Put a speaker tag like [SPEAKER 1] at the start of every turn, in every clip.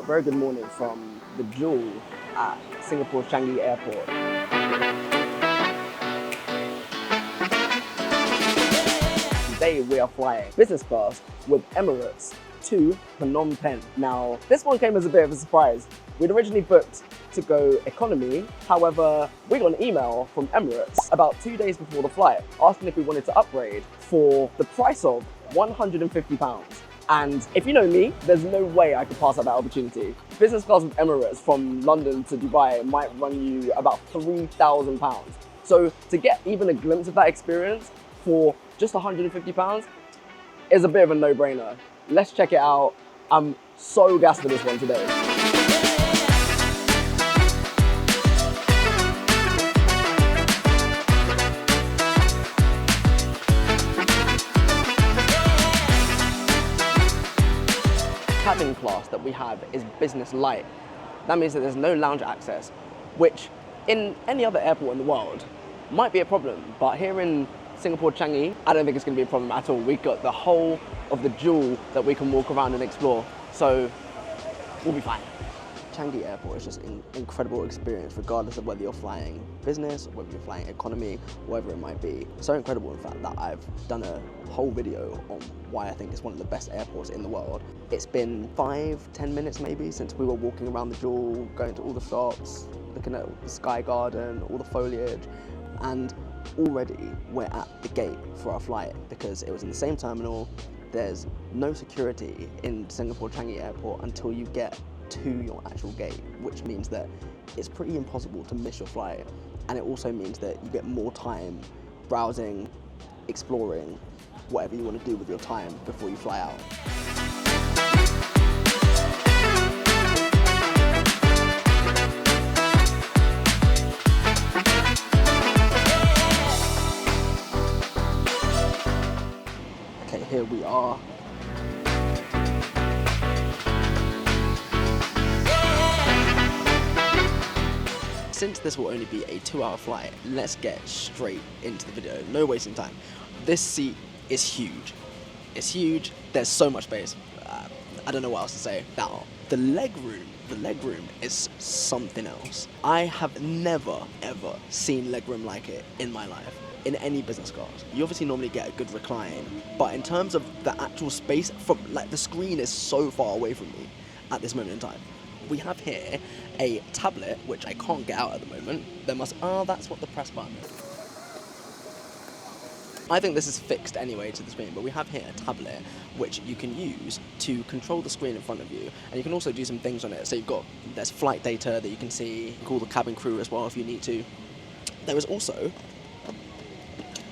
[SPEAKER 1] very good morning from the Jewel at Singapore Changi Airport. Today we are flying business class with Emirates to Phnom Penh. Now, this one came as a bit of a surprise. We'd originally booked to go economy, however, we got an email from Emirates about 2 days before the flight asking if we wanted to upgrade for the price of £150. And if you know me, there's no way I could pass up that opportunity. Business class with Emirates from London to Dubai might run you about £3,000. So to get even a glimpse of that experience for just £150 is a bit of a no-brainer. Let's check it out. I'm so gassed for this one today. Cabin class that we have is business light. That means that there's no lounge access, which in any other airport in the world might be a problem, but here in Singapore Changi, I don't think it's going to be a problem at all. We've got the whole of the Jewel that we can walk around and explore, so we'll be fine. Changi Airport is just an incredible experience regardless of whether you're flying business, or whether you're flying economy, whatever it might be. So incredible in fact that I've done a whole video on why I think it's one of the best airports in the world. It's been 5-10 minutes maybe since we were walking around the Jewel, going to all the shops, looking at the Sky Garden, all the foliage, and already we're at the gate for our flight because it was in the same terminal. There's no security in Singapore Changi Airport until you get to your actual gate, which means that it's pretty impossible to miss your flight, and it also means that you get more time browsing, exploring, whatever you want to do with your time before you fly out. Okay, here we are. Since this will only be a 2-hour flight, let's get straight into the video. No wasting time. This seat is huge. It's huge. There's so much space. I don't know what else to say. Now, the leg room is something else. I have never, ever seen leg room like it in my life, in any business class. You obviously normally get a good recline, but in terms of the actual space, from like the screen is so far away from me at this moment in time. We have here a tablet, which I can't get out at the moment. That's what the press button is. I think this is fixed anyway to the screen, but we have here a tablet which you can use to control the screen in front of you, and you can also do some things on it. So there's flight data that you can see, you can call the cabin crew as well if you need to. There is also,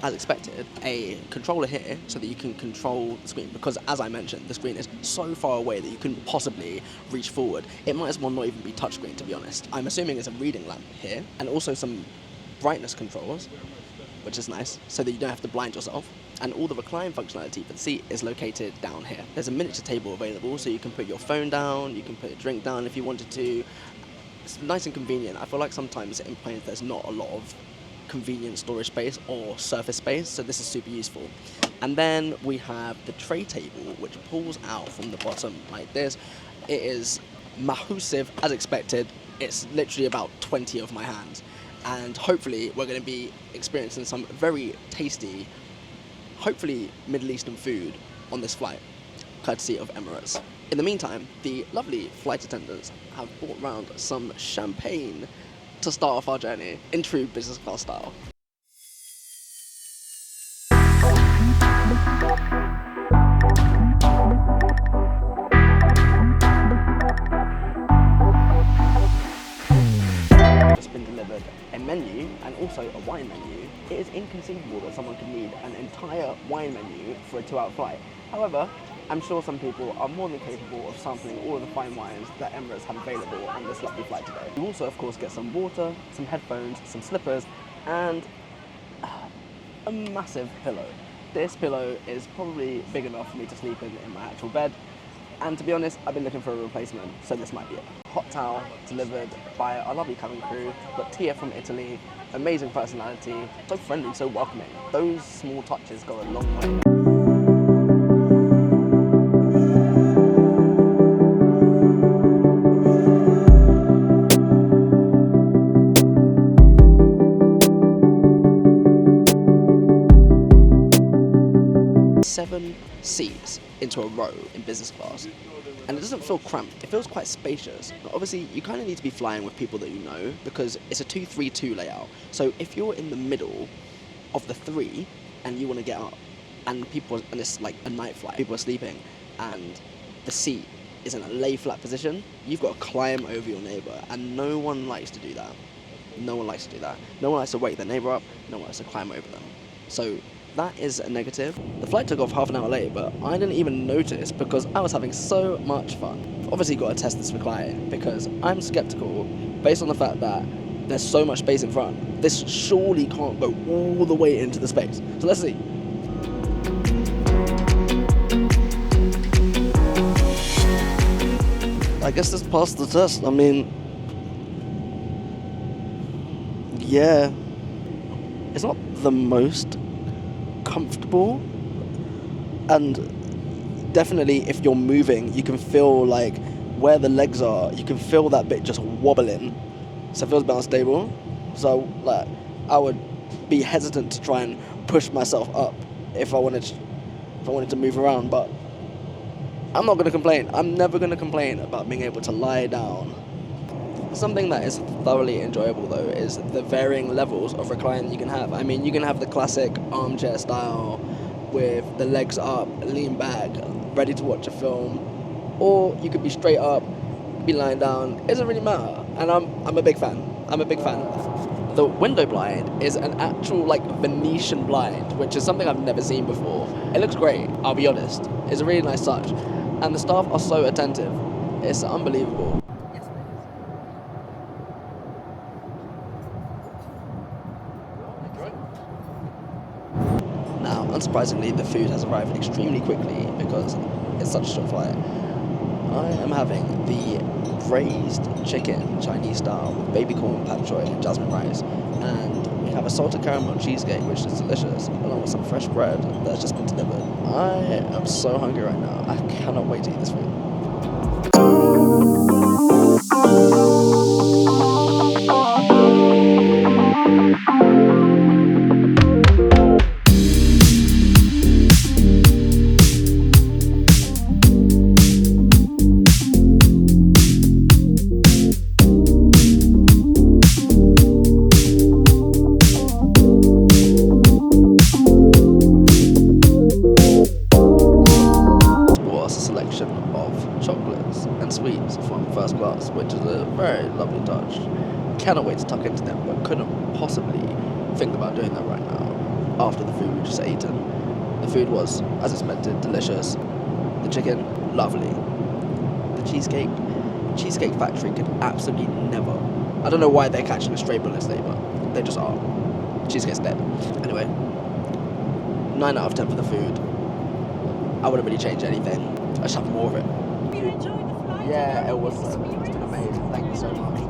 [SPEAKER 1] as expected, a controller here so that you can control the screen, because as I mentioned, the screen is so far away that you couldn't possibly reach forward. It might as well not even be touchscreen, to be honest. I'm assuming it's a reading lamp here, and also some brightness controls, which is nice, so that you don't have to blind yourself. And all the recline functionality for the seat is located down here. There's a miniature table available, so you can put your phone down, you can put a drink down if you wanted to. It's nice and convenient. I feel like sometimes in planes there's not a lot of convenient storage space or surface space, so this is super useful. And then we have the tray table, which pulls out from the bottom like this. It is massive, as expected. It's literally about 20 of my hands, and hopefully we're going to be experiencing some very tasty, hopefully Middle Eastern food on this flight, courtesy of Emirates. In the meantime, the lovely flight attendants have brought round some champagne to start off our journey in true business class style. Just been delivered a menu and also a wine menu. It is inconceivable that someone could need an entire wine menu for a 2-hour flight. However, I'm sure some people are more than capable of sampling all of the fine wines that Emirates have available on this lovely flight today. You also, of course, get some water, some headphones, some slippers, and a massive pillow. This pillow is probably big enough for me to sleep in my actual bed. And to be honest, I've been looking for a replacement, so this might be it. Hot towel delivered by our lovely cabin crew. Got Tia from Italy, amazing personality, so friendly, so welcoming. Those small touches go a long way. seats into a row in business class, and it doesn't feel cramped. It feels quite spacious. But obviously, you kind of need to be flying with people that you know, because it's a 2-3-2 layout. So if you're in the middle of the three and you want to get up, and it's like a night flight, people are sleeping, and the seat is in a lay flat position, you've got to climb over your neighbour, and no one likes to do that. No one likes to do that. No one likes to wake their neighbour up. No one likes to climb over them. So that is a negative. The flight took off half an hour late, but I didn't even notice because I was having so much fun. Obviously, got to test this with client because I'm skeptical based on the fact that there's so much space in front. This surely can't go all the way into the space. So let's see. I guess this passed the test. I mean, yeah, it's not the most comfortable, and definitely if you're moving, you can feel like where the legs are, you can feel that bit just wobbling, so it feels a bit unstable. So like, I would be hesitant to try and push myself up if I wanted to move around, but I'm not going to complain. I'm never going to complain about being able to lie down. Something that is thoroughly enjoyable though is the varying levels of recline you can have. I mean, you can have the classic armchair style with the legs up, lean back, ready to watch a film, or you could be straight up, be lying down. It doesn't really matter, and I'm a big fan. I'm a big fan of that. The window blind is an actual like Venetian blind, which is something I've never seen before. It looks great, I'll be honest. It's a really nice touch, and the staff are so attentive. It's unbelievable. Now, unsurprisingly, the food has arrived extremely quickly because it's such a short flight. I am having the braised chicken Chinese style with baby corn, pak choy, and jasmine rice, and we have a salted caramel cheesecake, which is delicious, along with some fresh bread that's just been delivered. I am so hungry right now. I cannot wait to eat this food. Of chocolates and sweets from first class, which is a very lovely touch. Cannot wait to tuck into them, but couldn't possibly think about doing that right now after the food we just eaten. The food was, as expected, delicious. The chicken, lovely. The Cheesecake Factory could absolutely never. I don't know why they're catching a stray bullet today, but they just are. Cheesecake's dead. Anyway, 9 out of 10 for the food. I wouldn't really change anything. I just have more of it.
[SPEAKER 2] You enjoyed the flight?
[SPEAKER 1] Yeah, it was been amazing. Thank you so much.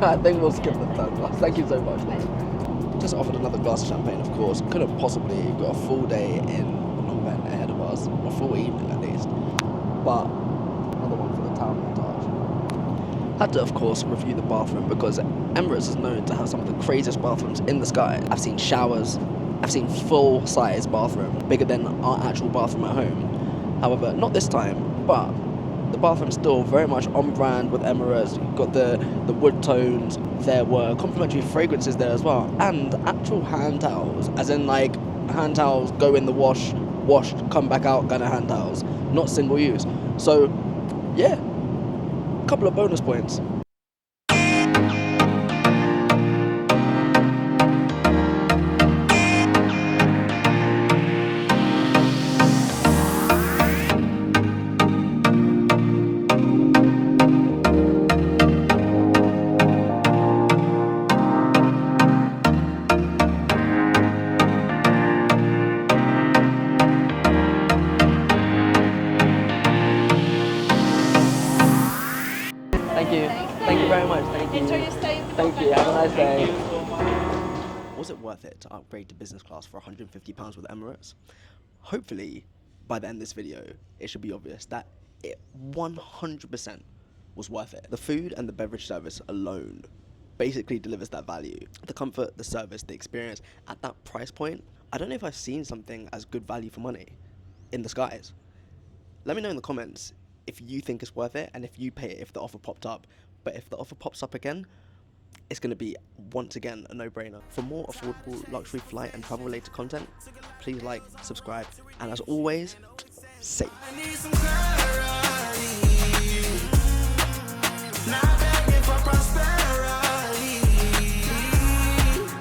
[SPEAKER 1] I think we'll skip the third glass. Thank you so much. Just offered another glass of champagne, of course. Couldn't possibly got a full day in Phnom Penh ahead of us, a full evening at least. But another one for the town montage. Had to, of course, review the bathroom because Emirates is known to have some of the craziest bathrooms in the sky. I've seen showers, I've seen full-size bathroom, bigger than our actual bathroom at home. However, not this time, but the bathroom's still very much on brand with Emirates. You've got the wood tones. There were complimentary fragrances there as well, and actual hand towels, as in like hand towels go in the wash, washed, come back out kind of hand towels, not single use. So yeah, a couple of bonus points. Thank you very much. Thank you.
[SPEAKER 2] Enjoy your stay.
[SPEAKER 1] Thank you. Have a nice day. Was it worth it to upgrade to business class for £150 with Emirates? Hopefully, by the end of this video, it should be obvious that it 100% was worth it. The food and the beverage service alone basically delivers that value. The comfort, the service, the experience at that price point. I don't know if I've seen something as good value for money in the skies. Let me know in the comments if you think it's worth it and if you pay it if the offer popped up. But if the offer pops up again, it's going to be, once again, a no-brainer. For more affordable luxury flight and travel related content, please like, subscribe, and as always, safe.